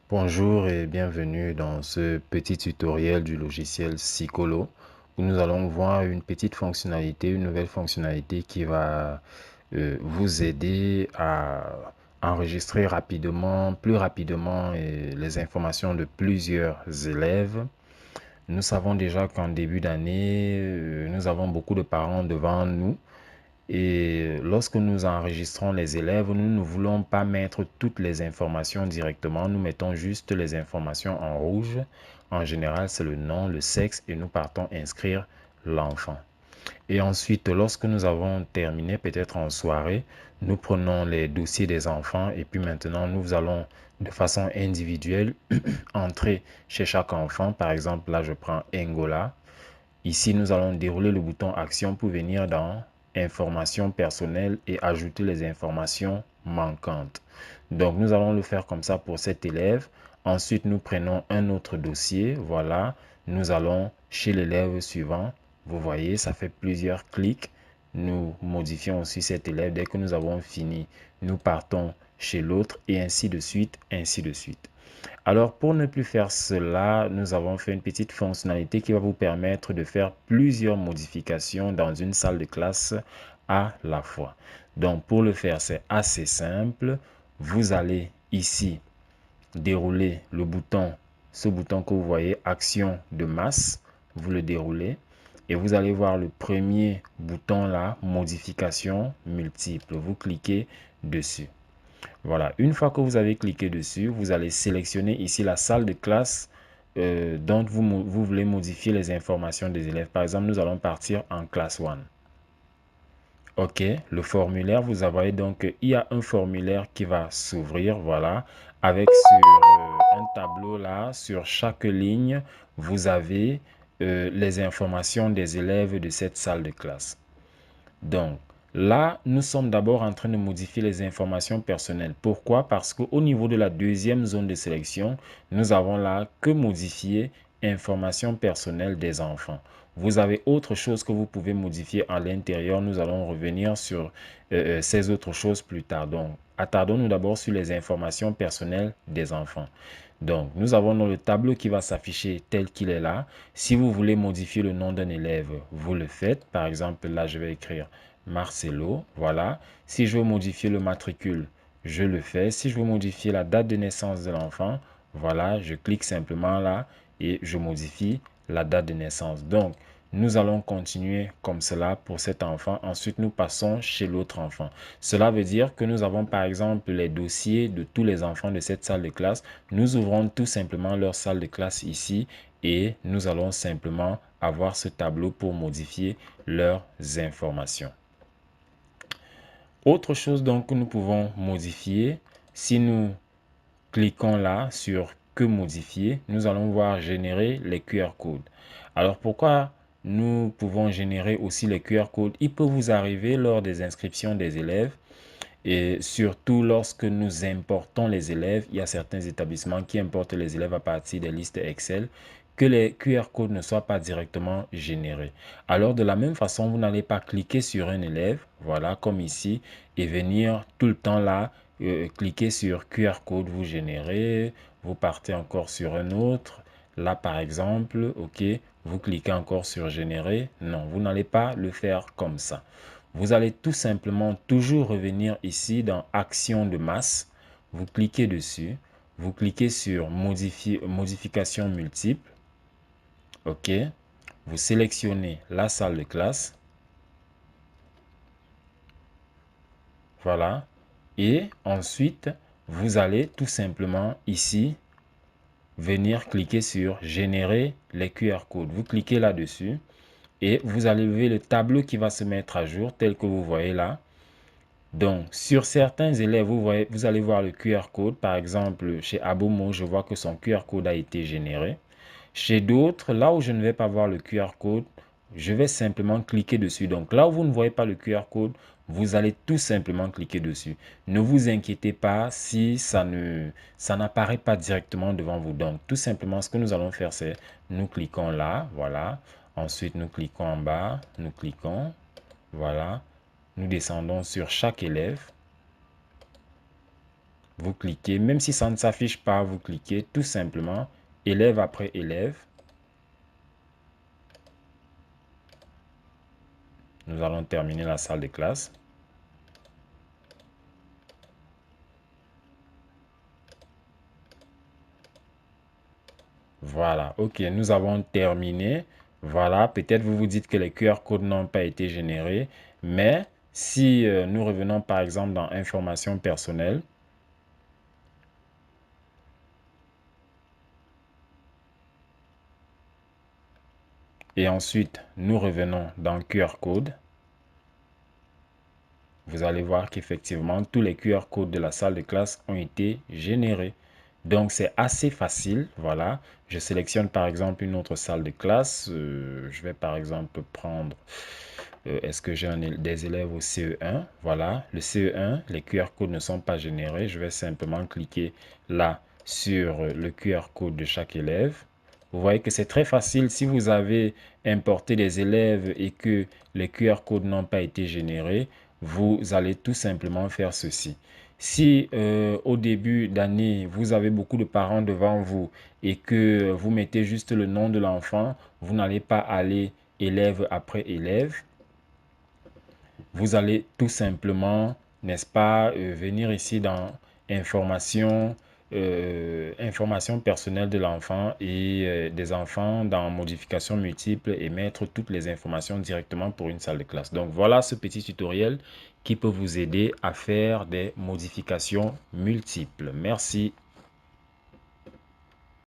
Bonjour et bienvenue dans ce petit tutoriel du logiciel Scicolo où nous allons voir une petite fonctionnalité, une nouvelle fonctionnalité qui va vous aider à enregistrer rapidement, plus rapidement les informations de plusieurs élèves. Nous savons déjà qu'en début d'année, nous avons beaucoup de parents devant nous et lorsque nous enregistrons les élèves, nous ne voulons pas mettre toutes les informations directement. Nous mettons juste les informations en rouge. En général, c'est le nom, le sexe et nous partons inscrire l'enfant. Et ensuite, lorsque nous avons terminé, peut-être en soirée, nous prenons les dossiers des enfants et puis maintenant, nous allons de façon individuelle entrer chez chaque enfant. Par exemple, là, je prends Angola. Ici, nous allons dérouler le bouton Action pour venir dans Informations personnelles et ajouter les informations manquantes. Donc, nous allons le faire comme ça pour cet élève. Ensuite, nous prenons un autre dossier. Voilà, nous allons chez l'élève suivant. Vous voyez, ça fait plusieurs clics. Nous modifions aussi cet élève. Dès que nous avons fini, nous partons chez l'autre et ainsi de suite, ainsi de suite. Alors, pour ne plus faire cela, nous avons fait une petite fonctionnalité qui va vous permettre de faire plusieurs modifications dans une salle de classe à la fois. Donc, pour le faire, c'est assez simple. Vous allez ici dérouler le bouton, ce bouton que vous voyez, Action de masse. Vous le déroulez et vous allez voir le premier bouton là, Modification multiple. Vous cliquez dessus. Voilà, une fois que vous avez cliqué dessus, vous allez sélectionner ici la salle de classe dont vous voulez modifier les informations des élèves. Par exemple, nous allons partir en classe 1. OK, le formulaire, vous voyez donc, il y a un formulaire qui va s'ouvrir, voilà, avec sur un tableau là, sur chaque ligne, vous avez les informations des élèves de cette salle de classe. Donc, là, nous sommes d'abord en train de modifier les informations personnelles. Pourquoi? Parce qu'au niveau de la deuxième zone de sélection, nous avons là que modifier informations personnelles des enfants. Vous avez autre chose que vous pouvez modifier à l'intérieur. Nous allons revenir sur ces autres choses plus tard. Donc, attardons-nous d'abord sur les informations personnelles des enfants. Donc, nous avons dans le tableau qui va s'afficher tel qu'il est là. Si vous voulez modifier le nom d'un élève, vous le faites. Par exemple, là, je vais écrire Marcelo. Voilà. Si je veux modifier le matricule, je le fais. Si je veux modifier la date de naissance de l'enfant, voilà, je clique simplement là et je modifie la date de naissance. Donc, nous allons continuer comme cela pour cet enfant. Ensuite, nous passons chez l'autre enfant. Cela veut dire que nous avons par exemple les dossiers de tous les enfants de cette salle de classe. Nous ouvrons tout simplement leur salle de classe ici et nous allons simplement avoir ce tableau pour modifier leurs informations. Autre chose donc que nous pouvons modifier, si nous cliquons là sur que modifier, nous allons voir générer les QR codes. Alors pourquoi nous pouvons générer aussi les QR codes? Il peut vous arriver lors des inscriptions des élèves et surtout lorsque nous importons les élèves, il y a certains établissements qui importent les élèves à partir des listes Excel, que les QR codes ne soient pas directement générés. Alors de la même façon, vous n'allez pas cliquer sur un élève, voilà comme ici, et venir tout le temps là, cliquer sur QR code, vous générez, vous partez encore sur un autre. Là par exemple, ok, vous cliquez encore sur générer. Non, vous n'allez pas le faire comme ça. Vous allez tout simplement toujours revenir ici dans Action de masse. Vous cliquez dessus. Vous cliquez sur Modification multiple. OK. Vous sélectionnez la salle de classe. Voilà. Et ensuite, vous allez tout simplement ici venir cliquer sur Générer les QR codes. Vous cliquez là-dessus et vous allez lever le tableau qui va se mettre à jour tel que vous voyez là. Donc, sur certains élèves, vous allez voir le QR code. Par exemple, chez Abomo, je vois que son QR code a été généré. Chez d'autres, là où je ne vais pas voir le QR code, je vais simplement cliquer dessus. Donc, là où vous ne voyez pas le QR code, vous allez tout simplement cliquer dessus. Ne vous inquiétez pas si ça n'apparaît pas directement devant vous. Donc, tout simplement, ce que nous allons faire, c'est nous cliquons là, voilà. Ensuite, nous cliquons en bas, nous cliquons, voilà. Nous descendons sur chaque élève. vous cliquez, même si ça ne s'affiche pas, vous cliquez tout simplement élève après élève. Nous allons terminer la salle de classe. Voilà, ok, nous avons terminé. Voilà, peut-être vous vous dites que les QR codes n'ont pas été générés, mais si nous revenons par exemple dans informations personnelles, et ensuite nous revenons dans QR code, vous allez voir qu'effectivement tous les QR codes de la salle de classe ont été générés. Donc c'est assez facile, voilà. Je sélectionne par exemple une autre salle de classe. Je vais par exemple prendre, est-ce que j'ai des élèves au CE1? Voilà, le CE1, les QR codes ne sont pas générés. Je vais simplement cliquer là sur le QR code de chaque élève. Vous voyez que c'est très facile. Si vous avez importé des élèves et que les QR codes n'ont pas été générés, vous allez tout simplement faire ceci. Si au début d'année, vous avez beaucoup de parents devant vous et que vous mettez juste le nom de l'enfant, vous n'allez pas aller élève après élève. Vous allez tout simplement, n'est-ce pas, venir ici dans information, information personnelle de l'enfant et des enfants dans modification multiple et mettre toutes les informations directement pour une salle de classe. Donc voilà ce petit tutoriel qui peut vous aider à faire des modifications multiples. Merci.